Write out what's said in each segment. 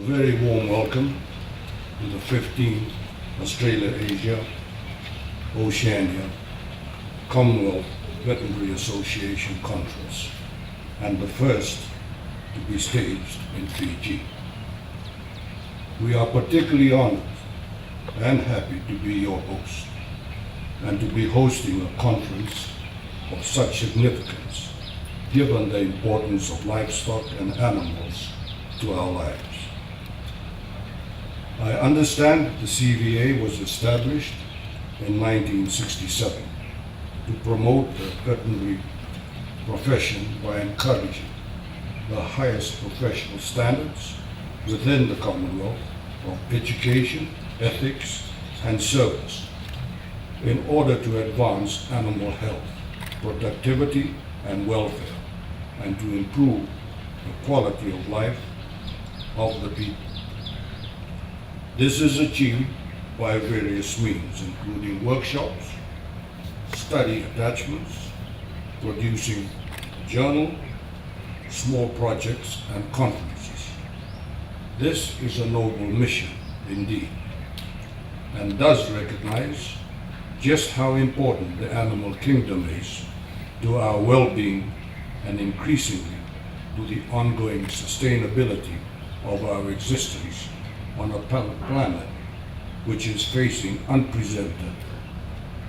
very warm welcome to the 15th Australia-Asia Oceania Commonwealth Veterinary Association Conference, and the first to be staged in Fiji. We are particularly honored and happy to be your host and to be hosting a conference of such significance given the importance of livestock and animals to our lives. I understand the CVA was established in 1967 to promote the veterinary profession by encouraging the highest professional standards within the Commonwealth of education, ethics, and service in order to advance animal health, productivity, and welfare, and to improve the quality of life of the people. This is achieved by various means, including workshops, study attachments, producing a journal, small projects, and conferences. This is a noble mission indeed, and does recognize just how important the animal kingdom is to our well-being and increasingly to the ongoing sustainability of our existence on a planet which is facing unprecedented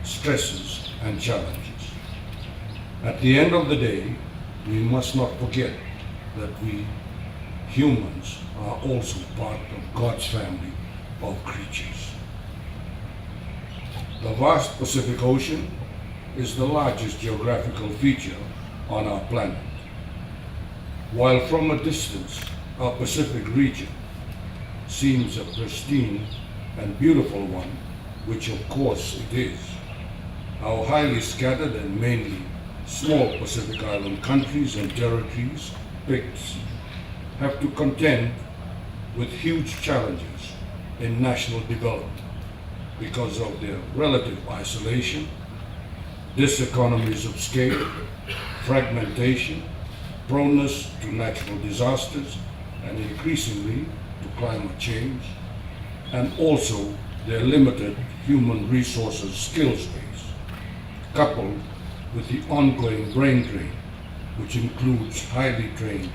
stresses and challenges. At the end of the day, we must not forget that we humans are also part of God's family of creatures. The vast Pacific Ocean is the largest geographical feature on our planet. While from a distance, our Pacific region seems a pristine and beautiful one, which of course it is, our highly scattered and mainly small Pacific Island countries and territories, PICs, have to contend with huge challenges in national development because of their relative isolation, diseconomies of scale, fragmentation, proneness to natural disasters, and increasingly to climate change, and also their limited human resources skills base, coupled with the ongoing brain drain, which includes highly trained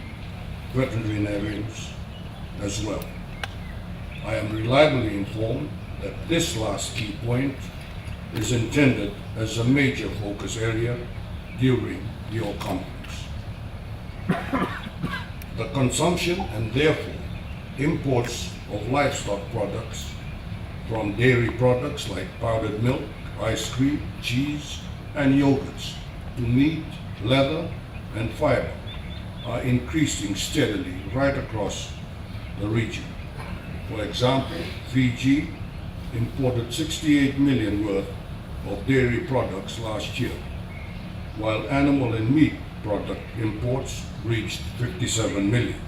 veterinarians as well. I am reliably informed that this last key point is intended as a major focus area during your conference. The consumption and therefore imports of livestock products, from dairy products like powdered milk, ice cream, cheese, and yogurts, to meat, leather, and fiber, are increasing steadily right across the region. For example, Fiji imported 68 million worth of dairy products last year, while animal and meat product imports reached 57 million.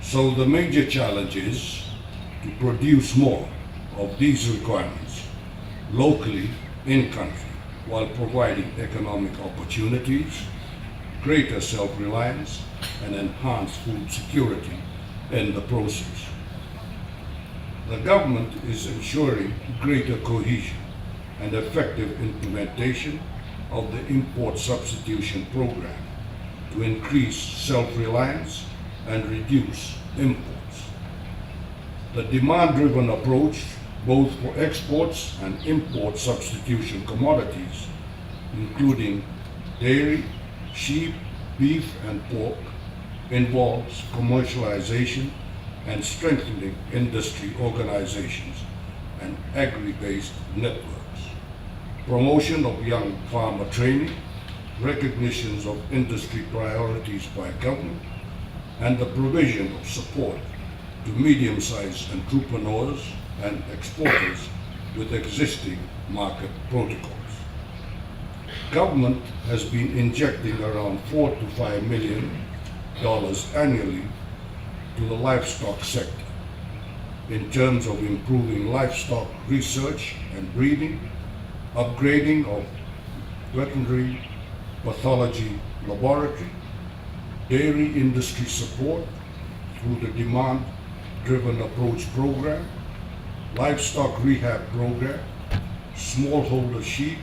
So the major challenge is to produce more of these requirements locally in country while providing economic opportunities, greater self-reliance, and enhanced food security in the process. The government is ensuring greater cohesion and effective implementation of the import substitution program to increase self-reliance and reduce imports. The demand-driven approach, both for exports and import substitution commodities, including dairy, sheep, beef, and pork, involves commercialization and strengthening industry organizations and agri-based networks, promotion of young farmer training, recognitions of industry priorities by government, and the provision of support to medium-sized entrepreneurs and exporters with existing market protocols. Government has been injecting around $4 to $5 million annually to the livestock sector in terms of improving livestock research and breeding, upgrading of veterinary pathology laboratory, dairy industry support through the demand driven approach program, livestock rehab program, smallholder sheep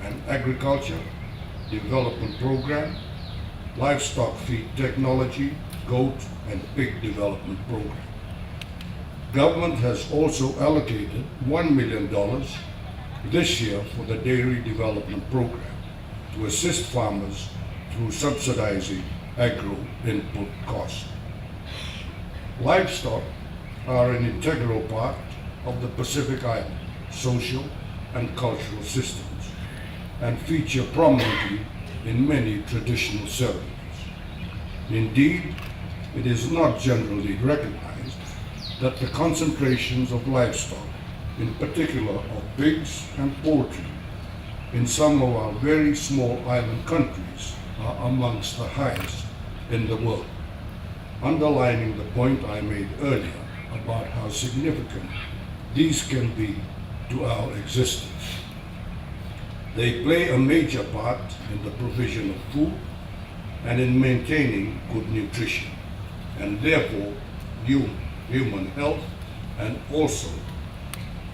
and agriculture development program, livestock feed technology, goat and pig development program. Government has also allocated $1 million this year for the dairy development program to assist farmers through subsidizing agro input costs. Livestock are an integral part of the Pacific Island social and cultural systems and feature prominently in many traditional ceremonies. Indeed, it is not generally recognized that the concentrations of livestock, in particular of pigs and poultry, in some of our very small island countries are amongst the highest in the world, underlining the point I made earlier about how significant these can be to our existence. They play a major part in the provision of food and in maintaining good nutrition, and therefore human health, and also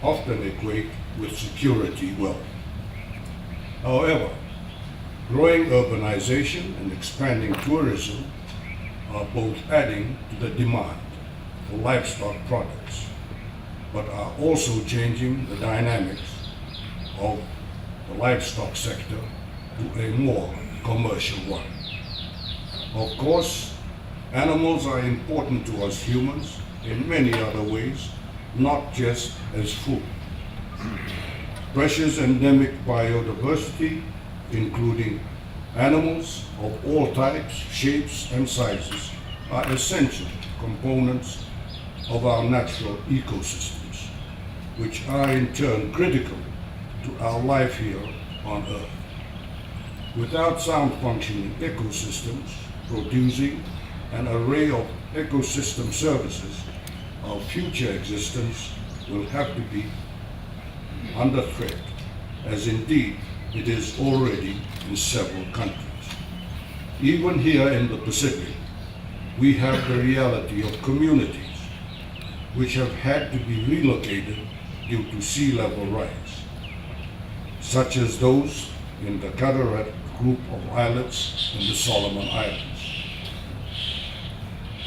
often equate with security wealth. However, growing urbanization and expanding tourism are both adding to the demand for livestock products, but are also changing the dynamics of the livestock sector to a more commercial one. Of course, animals are important to us humans in many other ways, not just as food. Precious endemic biodiversity, including animals of all types, shapes, and sizes, are essential components of our natural ecosystems, which are in turn critical to our life here on Earth. Without sound functioning ecosystems producing an array of ecosystem services, our future existence will have to be under threat, as indeed it is already in several countries. Even here in the Pacific, we have the reality of communities which have had to be relocated due to sea level rise, such as those in the Carteret group of islets in the Solomon Islands.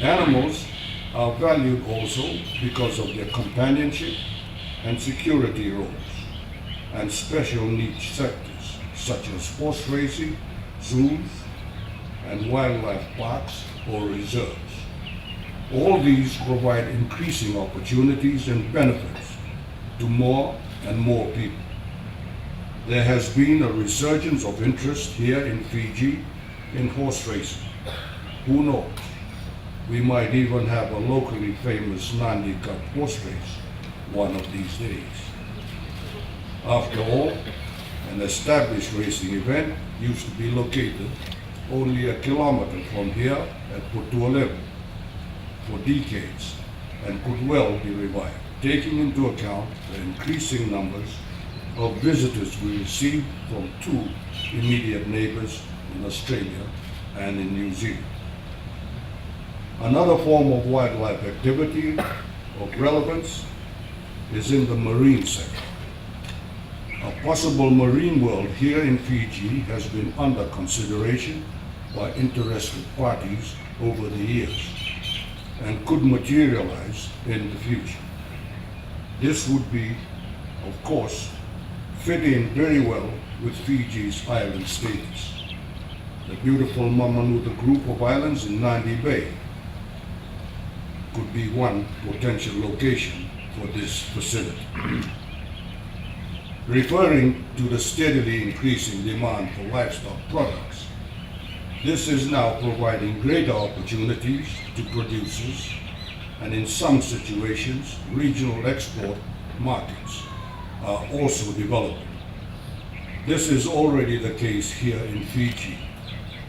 Animals are valued also because of their companionship and security roles, and special niche sectors such as horse racing, zoos, and wildlife parks or reserves. All these provide increasing opportunities and benefits to more and more people. There has been a resurgence of interest here in Fiji in horse racing. Who knows? We might even have a locally famous Nailatikau horse race one of these days. After all, an established racing event used to be located only a kilometer from here at Putualevu for decades and could well be revived, taking into account the increasing numbers of visitors we receive from two immediate neighbors in Australia and in New Zealand. Another form of wildlife activity of relevance is in the marine sector. A possible marine world here in Fiji has been under consideration by interested parties over the years and could materialize in the future. This would be, of course, fit in very well with Fiji's island status. The beautiful Mamanuca group of islands in Nadi Bay could be one potential location for this facility. Referring to the steadily increasing demand for livestock products, this is now providing greater opportunities to producers and in some situations regional export markets are also developing. This is already the case here in Fiji,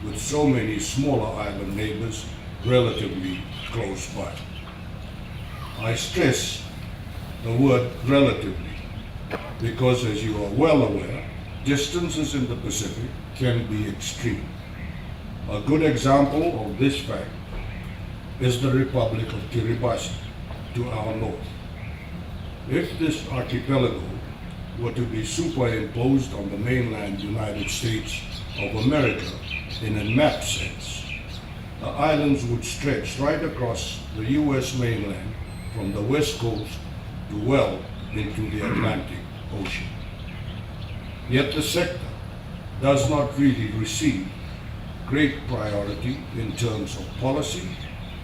with so many smaller island neighbors relatively close by. I stress the word relatively because, as you are well aware, distances in the Pacific can be extreme. A good example of this fact is the Republic of Kiribati, to our north. If this archipelago were to be superimposed on the mainland United States of America in a map sense, the islands would stretch right across the US mainland from the west coast to well into the Atlantic Ocean. Yet the sector does not really receive great priority in terms of policy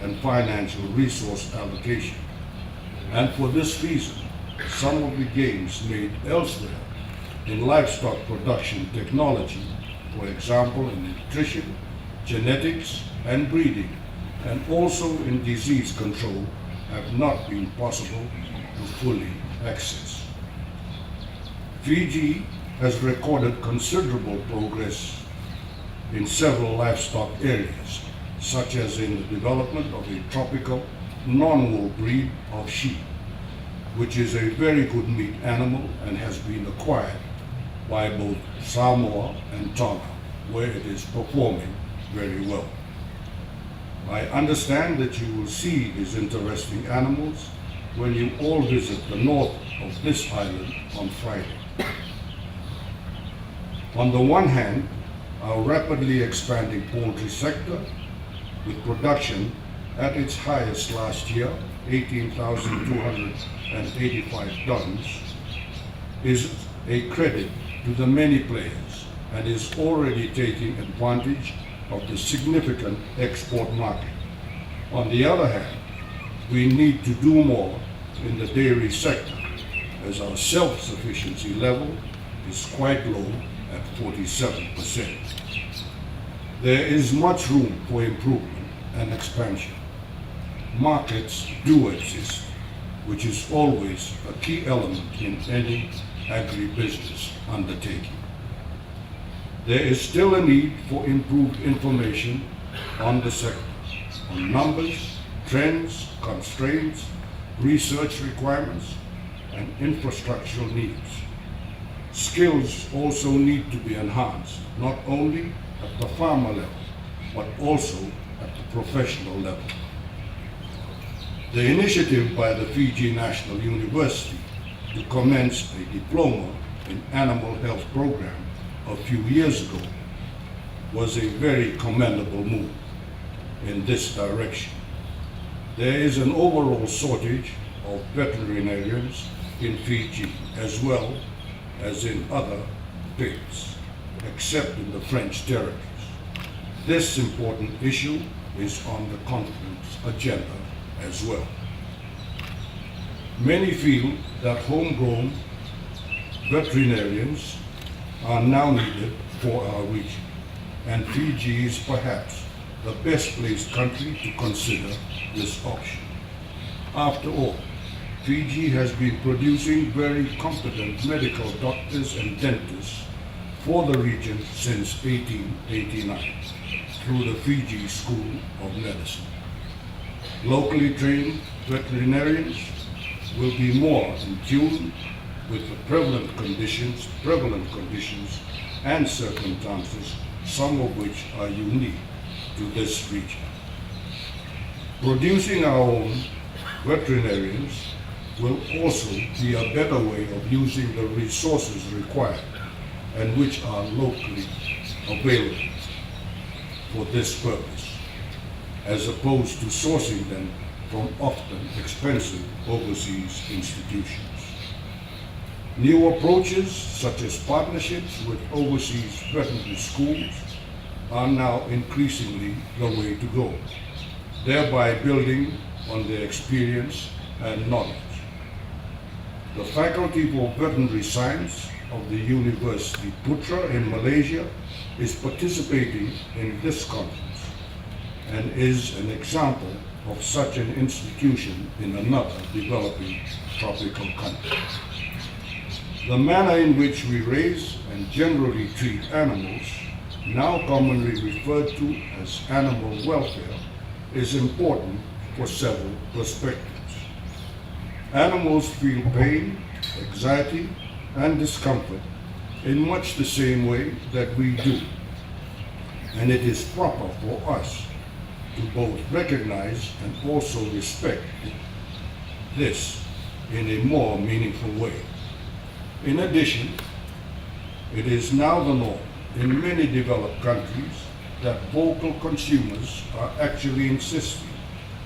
and financial resource allocation. And for this reason, some of the gains made elsewhere in livestock production technology, for example in nutrition, genetics, and breeding, and also in disease control, have not been possible to fully access. Fiji has recorded considerable progress in several livestock areas, such as in the development of a tropical non-wool breed of sheep, which is a very good meat animal and has been acquired by both Samoa and Tonga, where it is performing very well. I understand that you will see these interesting animals when you all visit the north of this island on Friday. On the one hand, our rapidly expanding poultry sector, with production at its highest last year, 18,285 tons, is a credit to the many players and is already taking advantage of the significant export market. On the other hand, we need to do more in the dairy sector, as our self-sufficiency level is quite low at 47%. There is much room for improvement and expansion. Markets do exist, which is always a key element in any agribusiness undertaking. There is still a need for improved information on the sector, on numbers, trends, constraints, research requirements, and infrastructural needs. Skills also need to be enhanced, not only at the farmer level, but also at the professional level. The initiative by the Fiji National University to commence a diploma in animal health program a few years ago was a very commendable move in this direction. There is an overall shortage of veterinarians in Fiji as well as in other states, except in the French territories. This important issue is on the conference agenda as well. Many feel that homegrown veterinarians are now needed for our region, and Fiji is perhaps the best placed country to consider this option. After all, Fiji has been producing very competent medical doctors and dentists for the region since 1889 through the Fiji School of Medicine. Locally trained veterinarians will be more in tune with the prevalent conditions and circumstances, some of which are unique to this region. Producing our own veterinarians will also be a better way of using the resources required and which are locally available for this purpose, as opposed to sourcing them from often expensive overseas institutions. New approaches, such as partnerships with overseas veterinary schools, are now increasingly the way to go, thereby building on their experience and knowledge. The Faculty for Veterinary Science of the University Putra in Malaysia is participating in this conference and is an example of such an institution in another developing tropical country. The manner in which we raise and generally treat animals, now commonly referred to as animal welfare, is important for several perspectives. Animals feel pain, anxiety, and discomfort in much the same way that we do, and it is proper for us to both recognize and also respect this in a more meaningful way. In addition, it is now the norm in many developed countries that vocal consumers are actually insisting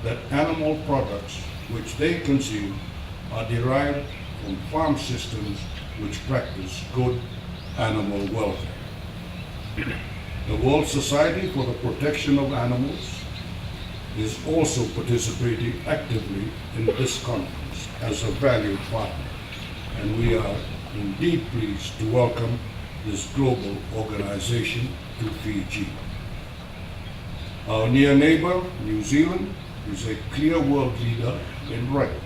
that animal products which they consume are derived from farm systems which practice good animal welfare. The World Society for the Protection of Animals is also participating actively in this conference as a valued partner, and we are indeed pleased to welcome this global organization to Fiji. Our near neighbor, New Zealand, is a clear world leader in rugby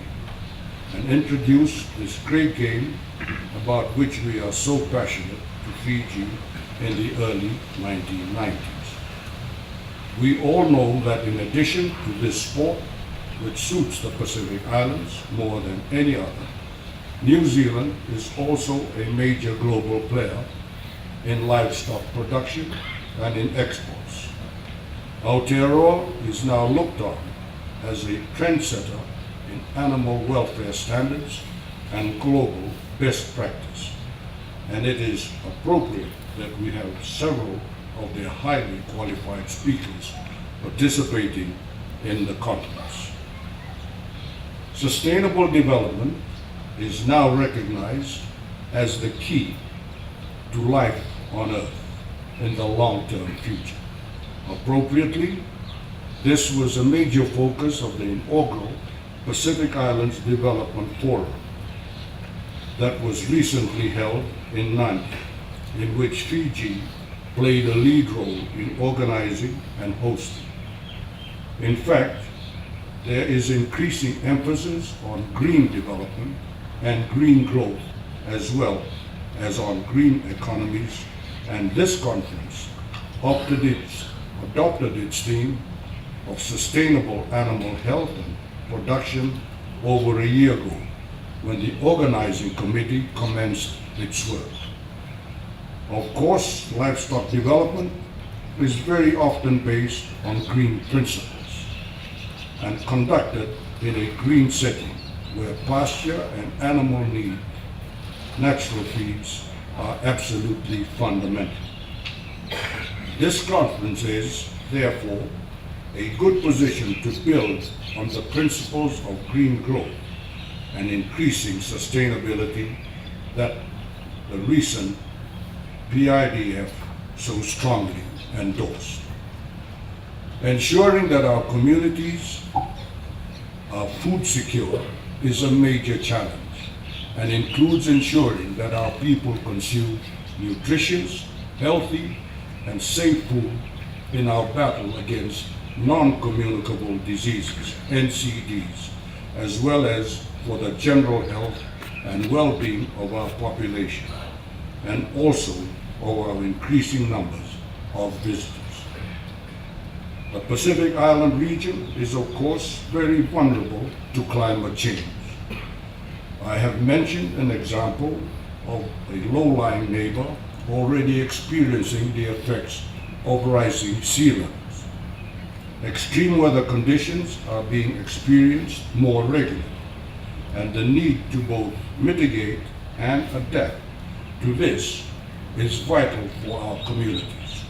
and introduced this great game about which we are so passionate to Fiji in the early 1990s. We all know that in addition to this sport, which suits the Pacific Islands more than any other, New Zealand is also a major global player in livestock production and in exports. Aotearoa is now looked on as a trendsetter in animal welfare standards and global best practice, and it is appropriate that we have several of their highly qualified speakers participating in the conference. Sustainable development is now recognized as the key to life on Earth in the long-term future. Appropriately, this was a major focus of the inaugural Pacific Islands Development Forum that was recently held in Nadi, in which Fiji played a lead role in organizing and hosting. In fact, there is increasing emphasis on green development and green growth, as well as on green economies, and this conference adopted its theme of sustainable animal health and production over a year ago, when the organizing committee commenced its work. Of course, livestock development is very often based on green principles and conducted in a green setting where pasture and animal need natural feeds are absolutely fundamental. This conference is, therefore, a good position to build on the principles of green growth and increasing sustainability that the recent PIDF so strongly endorsed. Ensuring that our communities are food secure is a major challenge and includes ensuring that our people consume nutritious, healthy, and safe food in our battle against non-communicable diseases, NCDs, as well as for the general health and well-being of our population, and also of our increasing numbers of visitors. The Pacific Island region is, of course, very vulnerable to climate change. I have mentioned an example of a low-lying neighbor already experiencing the effects of rising sea levels. Extreme weather conditions are being experienced more regularly, and the need to both mitigate and adapt to this is vital for our communities.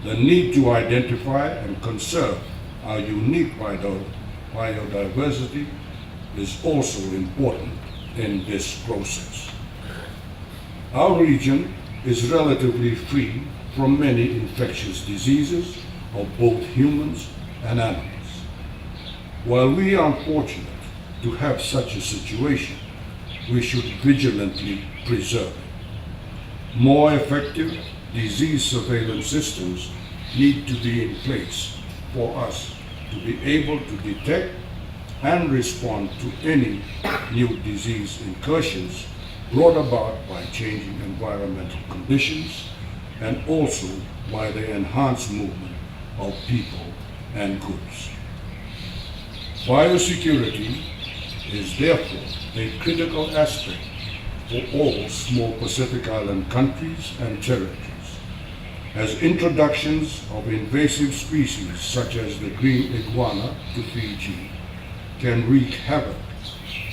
The need to identify and conserve our unique biodiversity is also important in this process. Our region is relatively free from many infectious diseases of both humans and animals. While we are fortunate to have such a situation, we should vigilantly preserve it. More effective disease surveillance systems need to be in place for us to be able to detect and respond to any new disease incursions brought about by changing environmental conditions and also by the enhanced movement of people and goods. Biosecurity is therefore a critical aspect for all small Pacific Island countries and territories, as introductions of invasive species such as the green iguana to Fiji can wreak havoc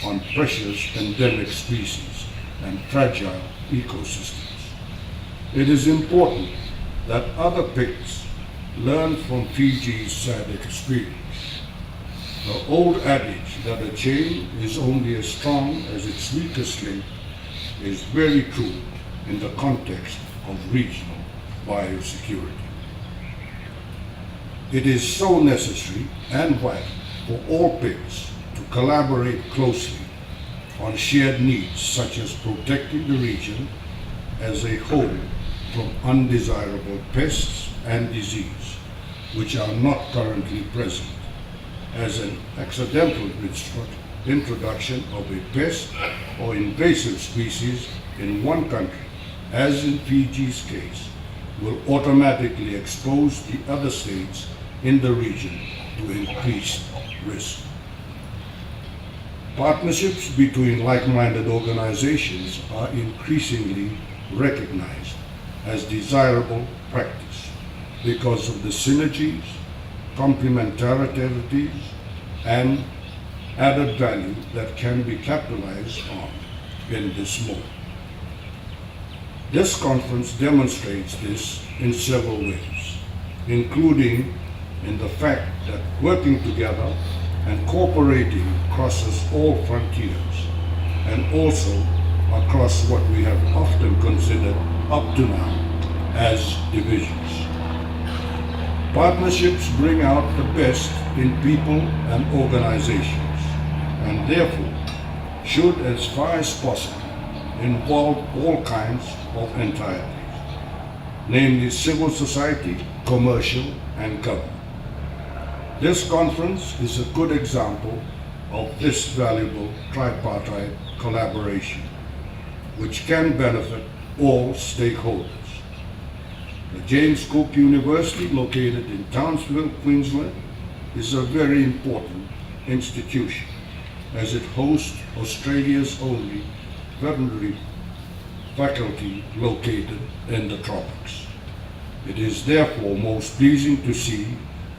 on precious endemic species and fragile ecosystems. It is important that other PICs learn from Fiji's sad experience. The old adage that a chain is only as strong as its weakest link is very true in the context of regional biosecurity. It is so necessary and vital for all PICs to collaborate closely on shared needs such as protecting the region as a whole from undesirable pests and disease which are not currently present, as an accidental introduction of a pest or invasive species in one country, as in Fiji's case, will automatically expose the other states in the region to increased risk. Partnerships between like-minded organizations are increasingly recognized as desirable practice because of the synergies, complementarities, and added value that can be capitalized on in this mode. This conference demonstrates this in several ways, including in the fact that working together and cooperating crosses all frontiers and also across what we have often considered up to now as divisions. Partnerships bring out the best in people and organizations, and therefore should, as far as possible, involve all kinds of entities, namely civil society, commercial, and government. This conference is a good example of this valuable tripartite collaboration, which can benefit all stakeholders. The James Cook University, located in Townsville, Queensland, is a very important institution as it hosts Australia's only veterinary faculty located in the tropics. It is therefore most pleasing to see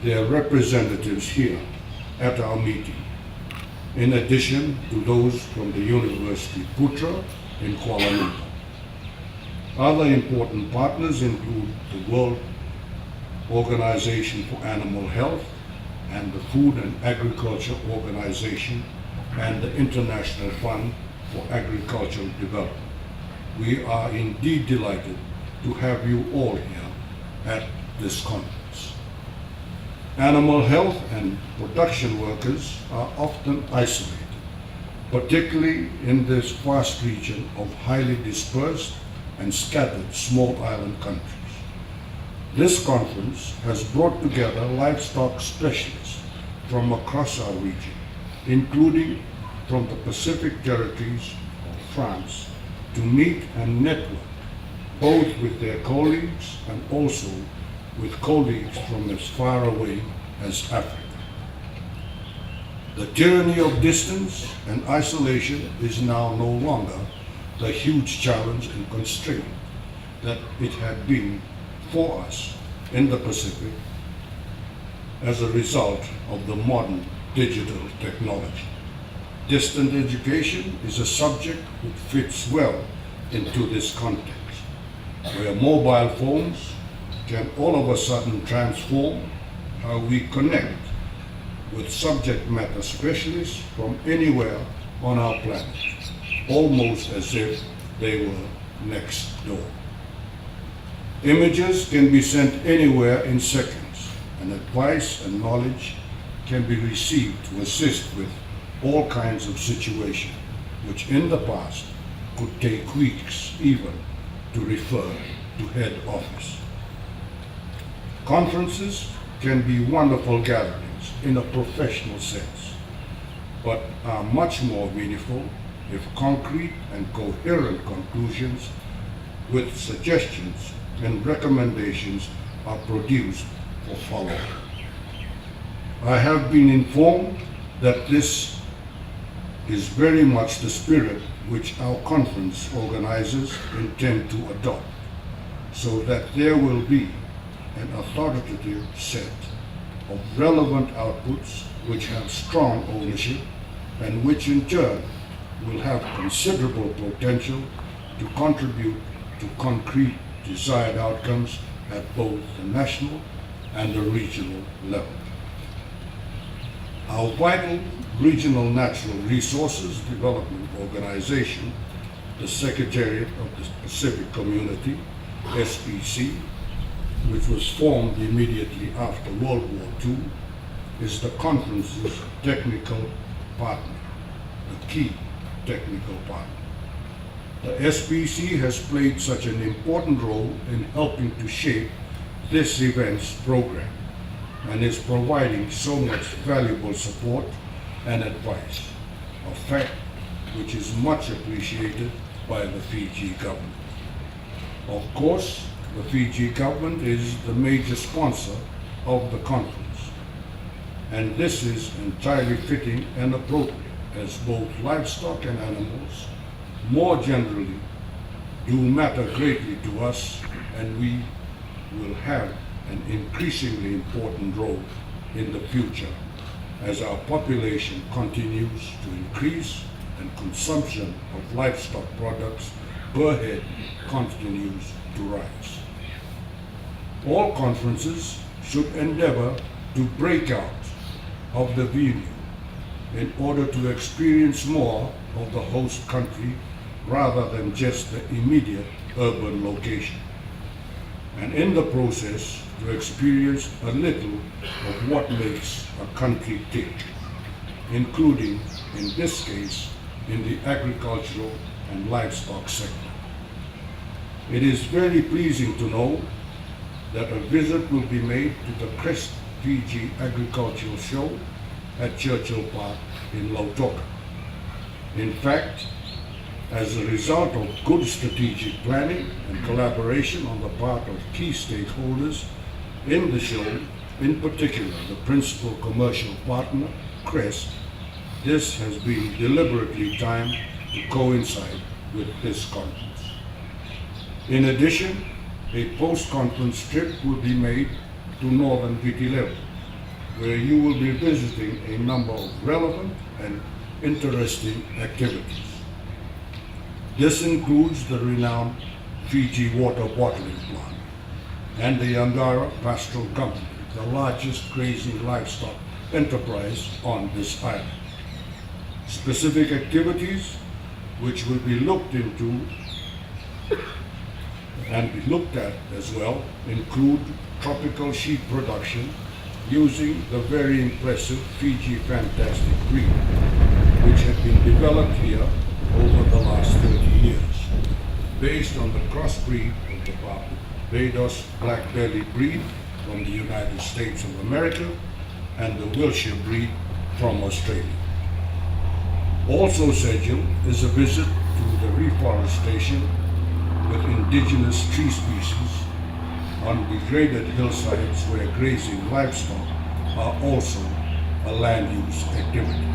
their representatives here at our meeting, in addition to those from the University Putra in Kuala Lumpur. Other important partners include the World Organization for Animal Health and the Food and Agriculture Organization and the International Fund for Agricultural Development. We are indeed delighted to have you all here at this conference. Animal health and production workers are often isolated, particularly in this vast region of highly dispersed and scattered small island countries. This conference has brought together livestock specialists from across our region, including from the Pacific territories of France, to meet and network both with their colleagues and also with colleagues from as far away as Africa. The tyranny of distance and isolation is now no longer the huge challenge and constraint that it had been for us in the Pacific as a result of the modern digital technology. Distant education is a subject which fits well into this context, where mobile phones can all of a sudden transform how we connect with subject matter specialists from anywhere on our planet, almost as if they were next door. Images can be sent anywhere in seconds, and advice and knowledge can be received to assist with all kinds of situations, which in the past could take weeks even to refer to head office. Conferences can be wonderful gatherings in a professional sense, but are much more meaningful if concrete and coherent conclusions with suggestions and recommendations are produced for follow-up. I have been informed that this is very much the spirit which our conference organizers intend to adopt, so that there will be an authoritative set of relevant outputs which have strong ownership and which in turn will have considerable potential to contribute to concrete desired outcomes at both the national and the regional level. Our vital Regional Natural Resources Development Organization, the Secretariat of the Pacific Community, SPC, which was formed immediately after World War II, is the conference's technical partner, the key technical partner. The SPC has played such an important role in helping to shape this event's program and is providing so much valuable support and advice, a fact which is much appreciated by the Fiji government. Of course, the Fiji government is the major sponsor of the conference, and this is entirely fitting and appropriate, as both livestock and animals, more generally, do matter greatly to us, and we will have an increasingly important role in the future as our population continues to increase and consumption of livestock products per head continues to rise. All conferences should endeavor to break out of the venue in order to experience more of the host country rather than just the immediate urban location, and in the process to experience a little of what makes a country tick, including, in this case, in the agricultural and livestock sector. It is very pleasing to know that a visit will be made to the Crest Fiji Agricultural Show at Churchill Park in Lautoka. In fact, as a result of good strategic planning and collaboration on the part of key stakeholders in the show, in particular the principal commercial partner, Crest, this has been deliberately timed to coincide with this conference. In addition, a post-conference trip will be made to northern Viti, where you will be visiting a number of relevant and interesting activities. This includes the renowned Fiji water bottling plant and the Angara Pastoral Company, the largest grazing livestock enterprise on this island. Specific activities which will be looked into and be looked at as well include tropical sheep production using the very impressive Fiji Fantastic breed, which had been developed here over the last 30 years, based on the crossbreed of the Barbados Black Belly breed from the United States of America and the Wiltshire breed from Australia. Also scheduled is a visit to the reforestation with indigenous tree species on degraded hillsides where grazing livestock are also a land use activity.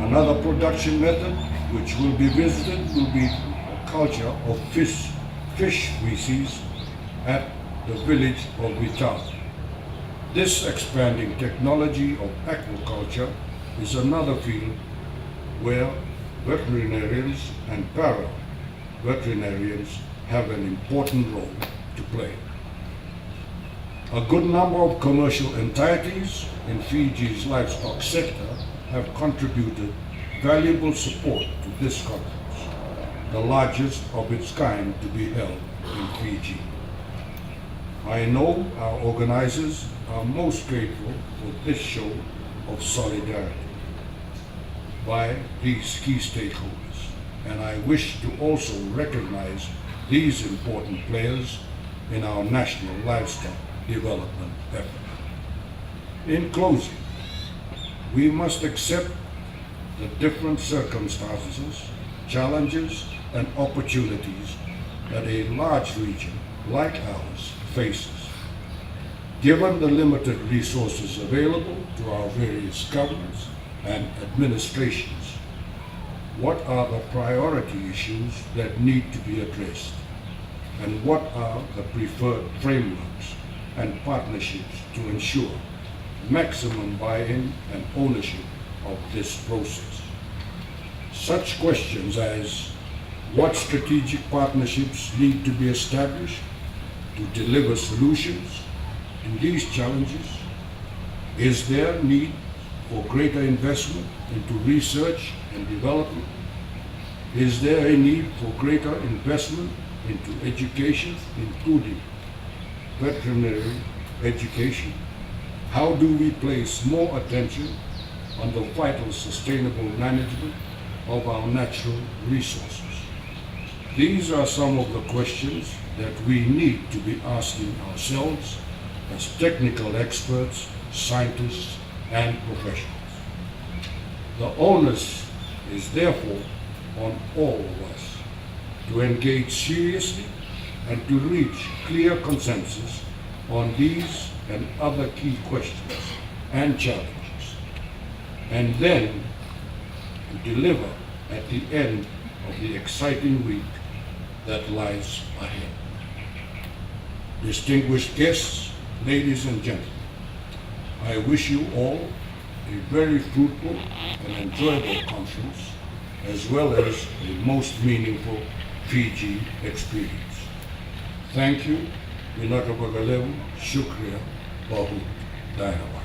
Another production method which will be visited will be the culture of fish species at the village of Vital. This expanding technology of aquaculture is another field where veterinarians and para-veterinarians have an important role to play. A good number of commercial entities in Fiji's livestock sector have contributed valuable support to this conference, the largest of its kind to be held in Fiji. I know our organizers are most grateful for this show of solidarity by these key stakeholders, and I wish to also recognize these important players in our national livestock development effort. In closing, we must accept the different circumstances, challenges, and opportunities that a large region like ours faces. Given the limited resources available to our various governments and administrations, what are the priority issues that need to be addressed? And what are the preferred frameworks and partnerships to ensure maximum buy-in and ownership of this process. Such questions as what strategic partnerships need to be established to deliver solutions in these challenges? Is there need for greater investment into research and development? Is there a need for greater investment into education, including veterinary education? How do we place more attention on the vital sustainable management of our natural resources? These are some of the questions that we need to be asking ourselves as technical experts, scientists, and professionals. The onus is therefore on all of us to engage seriously and to reach clear consensus on these and other key questions and challenges, and then to deliver at the end of the exciting week that lies ahead. Distinguished guests, ladies and gentlemen, I wish you all a very fruitful and enjoyable conference, as well as a most meaningful Fiji experience. Thank you. Minatapagalevu, Shukriya, Bahu, Daya.